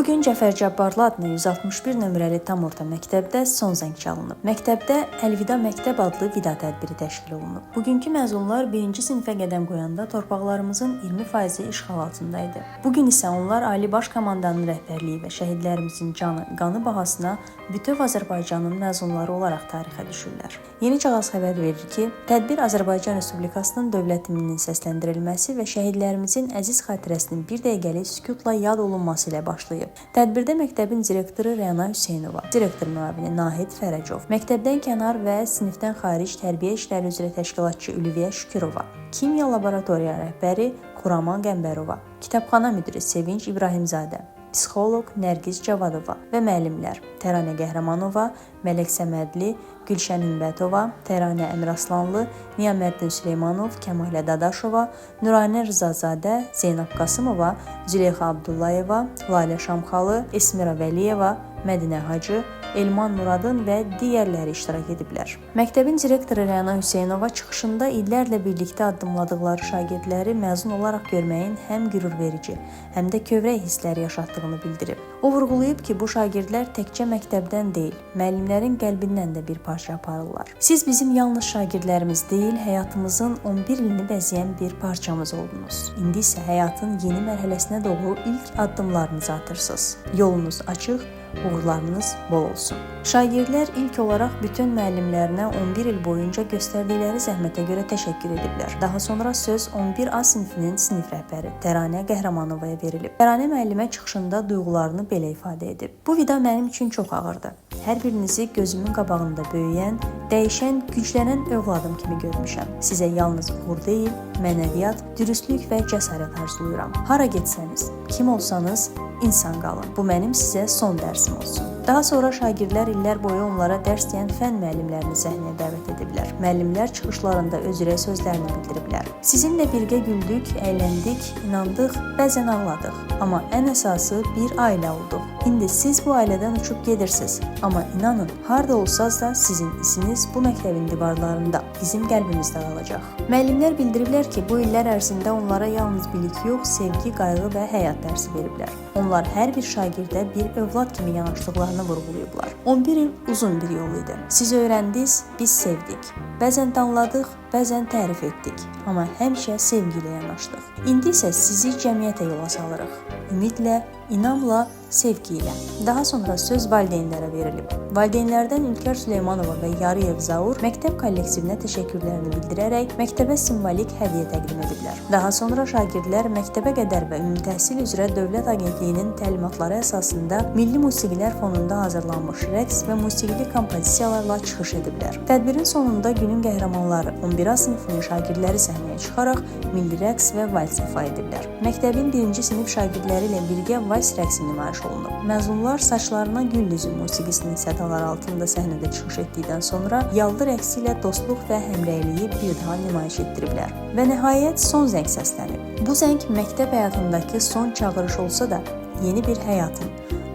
Bugün Cəfər Cabbarlı adlı 161 nömrəli tam orta məktəbdə son zəng çalınıb. Məktəbdə Əlvida Məktəb adlı vida tədbiri təşkil olunub. Bugünkü məzunlar 1-ci sinifə qədəm qoyanda torpaqlarımızın 20%-i işğal altındaydı. Bugün isə onlar Ali Baş Komandanın rəhbərliyi və şəhidlərimizin canı, qanı bahasına bütöv Azərbaycanın məzunları olaraq tarixə düşürlər. Yeni Çağaz xəbər verir ki, tədbir Azərbaycan Respublikasının dövlət himninin səsləndirilməsi və şəhidlərimizin əziz xatirəsinin bir dəqiqəlik sükutla yad olunması ilə başlayıb. Tədbirdə məktəbin direktoru Rəna Hüseynova, direktor müavini Nahid Fərəcov, məktəbdən kənar və sinifdən xaric tərbiyə işləri üzrə təşkilatçı Ülviyə Şükürova, kimya laboratoriya rəhbəri Xuraman Qəmbərova, kitabxana müdiri Sevinç İbrahimzadə, psixoloq Nərgiz Cavadova və müəllimlər Təranə Qəhrəmanova, Mələk Səmədli, Gülşən Ümbətova, Təranə Əmiraslanlı, Niyaməddin Süleymanov, Kəmalə Dadaşova, Nuranə Rızazadə, Zeynəb Qasımova, Züleyxa Abdullayeva, Lalə Şamxalı, Esmira Vəliyeva, Mədinə Hacı, Elman Muradın və digərləri iştirak ediblər. Məktəbin direktoru Rəna Hüseynova çıxışında illərlə birlikdə addımladıqları şagirdləri məzun olaraq görməyin həm qürurverici, həm də kövrək hissləri yaşatdığını bildirib. O vurğulayıb ki, bu şagirdlər təkcə məktəbdən deyil, müəllimlərin qəlbindən də bir parça aparırlar. Siz bizim yalnız şagirdlərimiz deyil, həyatımızın 11 ilini bəzəyən bir parçamız oldunuz. İndi isə həyatın yeni mərhələsinə doğru ilk addımlarınızı atırsınız. Yolunuz açıq, uğurlarınız bol olsun. Şagirdlər ilk olaraq bütün müəllimlərinə 11 il boyunca göstərdikləri zəhmətə görə təşəkkür ediblər. Daha sonra söz 11A sinifinin sinif rəhbəri Təranə Qəhrəmanovaya verilib. Təranə müəllimə çıxışında duyğularını belə ifadə edib. Bu vida mənim üçün çox ağırdı. Hər birinizi gözümün qabağında böyüyən, dəyişən, güclənən övladım kimi görmüşəm. Sizə yalnız uğur deyil, mənəviyyat, dürüstlük və cəsarət arzulayıram. Hara getsəniz, kim olsanız, insan qalın. Bu mənim sizə son dərsim olsun. Daha sonra şagirdlər illər boyu onlara dərs deyən fənn müəllimlərini səhnəyə dəvət ediblər. Müəllimlər çıxışlarında öz ürək sözlərini bildiriblər. Sizinlə birgə güldük, əyləndik, inandıq, bəzən ağladıq. Amma ən əsası bir ailə olduq. İndi siz bu ailədən uçub gedirsiniz. Amma inanın, harda olsanız da sizin iziniz bu məktəbin divarlarında, bizim qəlbimizdə qalacaq. Müəllimlər bildiriblər ki, bu illər ərzində onlara yalnız bilik yox, sevgi, qayğı və həyat dərsi veriblər. Onlar hər bir şagirdə bir övlad kimi yanaşdıqlarını vurğulayıblar. 11 il uzun bir yol idi. Siz öyrəndiniz, biz sevdik. Bəzən danladıq, bəzən tərif etdik. Amma həmişə sevgi ilə yanaşdıq. İndi isə sizi cəmiyyətə yola salırıq. Ümidlə, inamla, sevgi ilə. Daha sonra söz valideynlərə verilib. Valideynlərdən Ülkər Süleymanova və Yarıyev Zaur məktəb kollektivinə təşəkkürlərini bildirərək məktəbə simvolik hədiyyə təqdim ediblər. Daha sonra şagirdlər məktəbə qədər və ümumi təhsil üzrə Dövlət Agentliyinin təlimatları əsasında milli musiqilər fonunda hazırlanmış rəqs və musiqili kompozisiyalarla çıxış ediblər. Tədbirin sonunda günün qəhrəmanları 11A sinifinin şagirdləri səhnəyə çıxaraq milli rəqs və vals ifa ediblər. Məktəbin 1-ci sinif şagirdləri ilə birgə vals rəqsi nümayiş olunub. Məzunlar saçlarına gül üzü musiqisinin sədaları altında səhnədə çıxış etdikdən sonra yaldı rəqsi ilə dostluq və həmrəyliyi bir daha nümayiş etdiriblər. Və nəhayət son zəng səslənib. Bu zəng məktəb həyatındakı son çağırış olsa da yeni bir həyatın,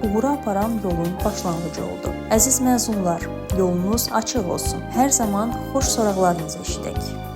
uğura aparan yolun başlanğıcı oldu. Əziz məzunlar, yolunuz açıq olsun. Hər zaman xoş soraqlarınızı eşidək.